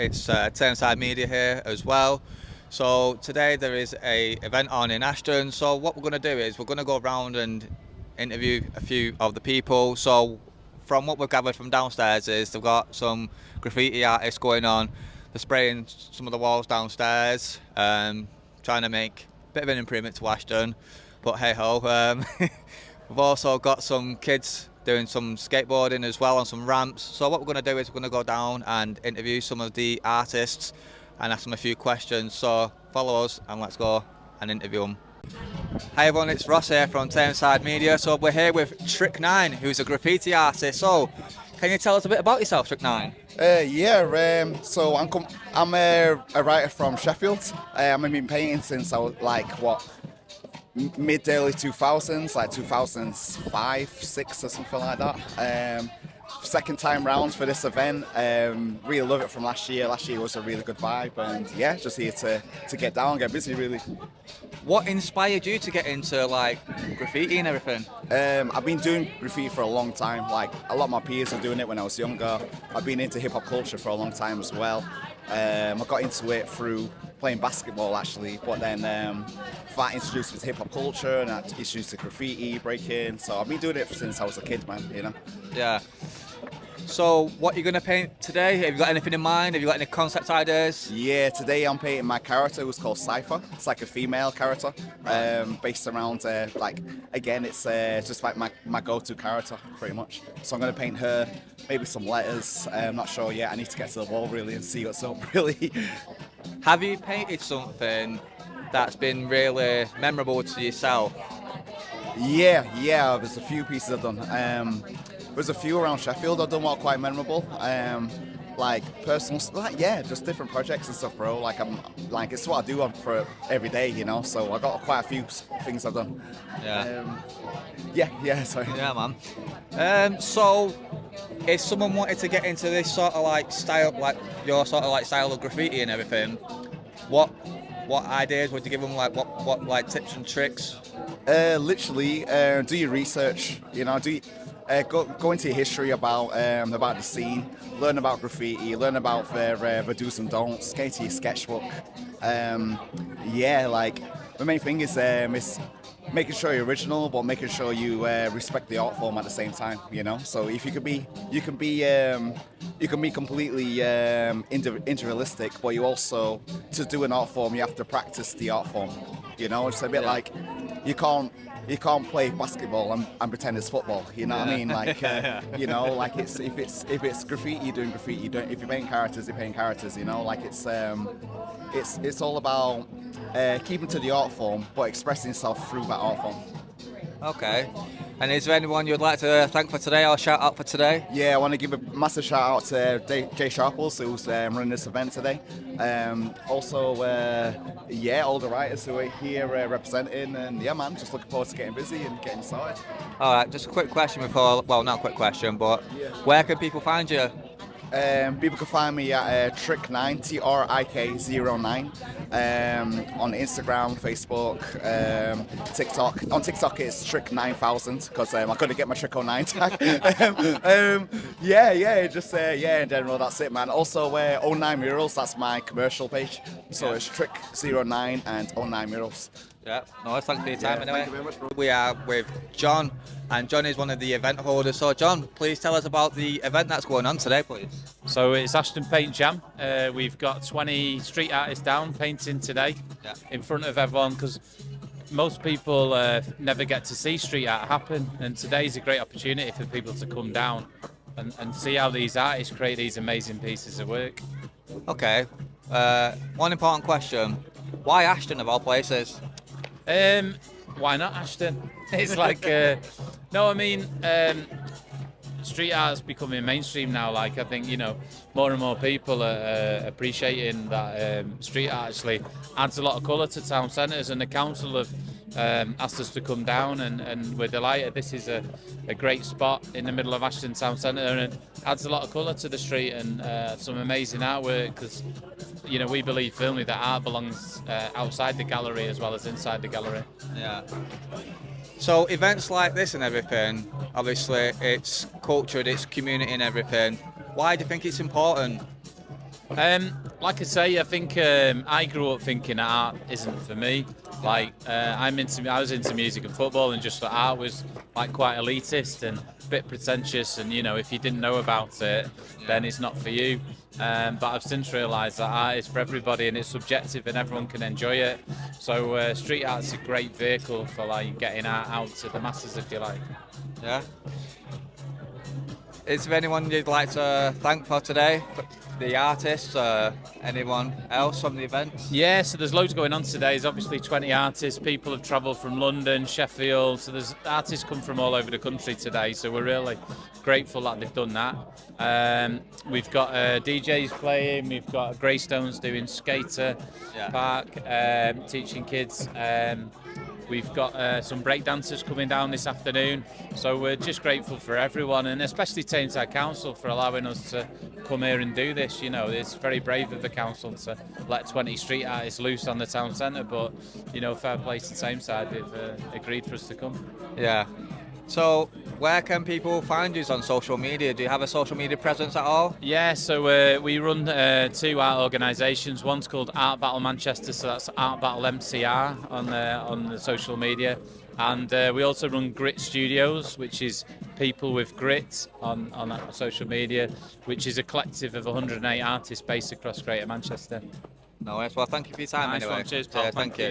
It's Tameside Media here as well. So today there is a event on in Ashton. So what we're going to do is we're going to go around and interview a few of the people. So from what we've gathered from downstairs is they've got some graffiti artists going on. They're spraying some of the walls downstairs, trying to make a bit of an improvement to Ashton. But hey ho, we've also got some kids doing some skateboarding as well on some ramps. So what we're going to do is we're going to go down and interview some of the artists and ask them a few questions. So follow us and let's go and interview them. Hi everyone, it's Ross here from Tameside Media. So we're here with Trick 9, who's a graffiti artist. So can you tell us a bit about yourself, Trick 9? So I'm a writer from Sheffield. I've been painting since I was mid early 2000s, like 2005, 6 or something like that. Second time round for this event. Really love it from last year. Last year was a really good vibe, and yeah, just here to get down, get busy really. What inspired you to get into like graffiti and everything? I've been doing graffiti for a long time. Like a lot of my peers were doing it when I was younger. I've been into hip hop culture for a long time as well. I got into it through playing basketball actually, but then that introduced me to hip hop culture and that introduced to graffiti, breaking. So I've been doing it since I was a kid, man. You know. Yeah. So what are you going to paint today? Have you got anything in mind? Have you got any concept ideas? Yeah, today I'm painting my character who's called Cypher. It's like a female character, based around, it's just like my go-to character, pretty much. So I'm going to paint her, maybe some letters, I'm not sure yet. I need to get to the wall, really, and see what's up, really. Have you painted something that's been really memorable to yourself? Yeah, there's a few pieces I've done. There's a few around Sheffield I've done what are quite memorable. Like personal, just different projects and stuff, bro. It's what I do for every day, you know. So I got quite a few things I've done. Sorry. Yeah, man. So if someone wanted to get into this sort of like style, like your sort of like style of graffiti and everything, what ideas would you give them? Like what like tips and tricks? Literally, do your research. You know, go into your history about the scene, learn about graffiti, learn about the do's and don'ts, get into your sketchbook. The main thing is making sure you're original, but making sure you respect the art form at the same time. You know, so if you can be completely interrealistic, but you also, to do an art form, you have to practice the art form. You know, it's a bit like you can't play basketball and pretend it's football. You know what I mean? Like, you know, like if it's graffiti, you're doing graffiti. If you're painting characters, you're painting characters. You know, like it's all about keeping to the art form, but expressing yourself through that art form. Okay. And is there anyone you'd like to thank for today or shout out for today? Yeah, I want to give a massive shout out to Jay Sharples, who's running this event today. Also, all the writers who are here representing, and yeah, man, just looking forward to getting busy and getting started. All right, just a quick question before, well, not a quick question, but where can people find you? People can find me at Trick9, TRIK09, on Instagram, Facebook, TikTok. On TikTok it's Trick9000 because I couldn't get my Trick09 tag. In general, that's it, man. Also, 09 Murals, that's my commercial page. So it's Trick09 and 09 Murals. Yeah, no, thanks for your time anyway. Thank you very much, bro. We are with John, and John is one of the event holders. So John, please tell us about the event that's going on today, please. So it's Ashton Paint Jam. We've got 20 street artists down painting today in front of everyone, because most people never get to see street art happen, and today's a great opportunity for people to come down and see how these artists create these amazing pieces of work. Okay, one important question. Why Ashton of all places? Why not Ashton? It's like, street art's becoming mainstream now. Like, I think, you know, more and more people are appreciating that street art actually adds a lot of colour to town centres, and the council have asked us to come down, and we're delighted. This is a great spot in the middle of Ashton Town Centre, and it adds a lot of colour to the street and some amazing artwork, because, you know, we believe firmly that art belongs outside the gallery as well as inside the gallery. Yeah. So events like this and everything, obviously it's culture, it's community and everything. Why do you think it's important? Like I say, I think I grew up thinking art isn't for me. Like I was into music and football, and just thought art was like quite elitist and a bit pretentious. And you know, if you didn't know about it, then it's not for you. But I've since realised that art is for everybody, and it's subjective, and everyone can enjoy it. So street art's a great vehicle for like getting art out to the masses, if you like. Yeah. Is there anyone you'd like to thank for today? The artists, anyone else from the event? Yeah, so there's loads going on today. There's obviously 20 artists. People have travelled from London, Sheffield. So there's artists come from all over the country today. So we're really grateful that they've done that. We've got DJs playing. We've got Greystones doing skater park, teaching kids. We've got some break dancers coming down this afternoon, so we're just grateful for everyone, and especially Tameside Council for allowing us to come here and do this. You know, it's very brave of the council to let 20 street artists loose on the town centre, but you know, fair play to Tameside, they've agreed for us to come. Yeah. So where can people find you on social media? Do you have a social media presence at all? Yeah, so we run 2 art organisations. One's called Art Battle Manchester, so that's Art Battle MCR on the social media. And we also run Grit Studios, which is people with grit on social media, which is a collective of 108 artists based across Greater Manchester. No worries. Well, thank you for your time Nice anyway. one. Cheers, Paul. Thank you.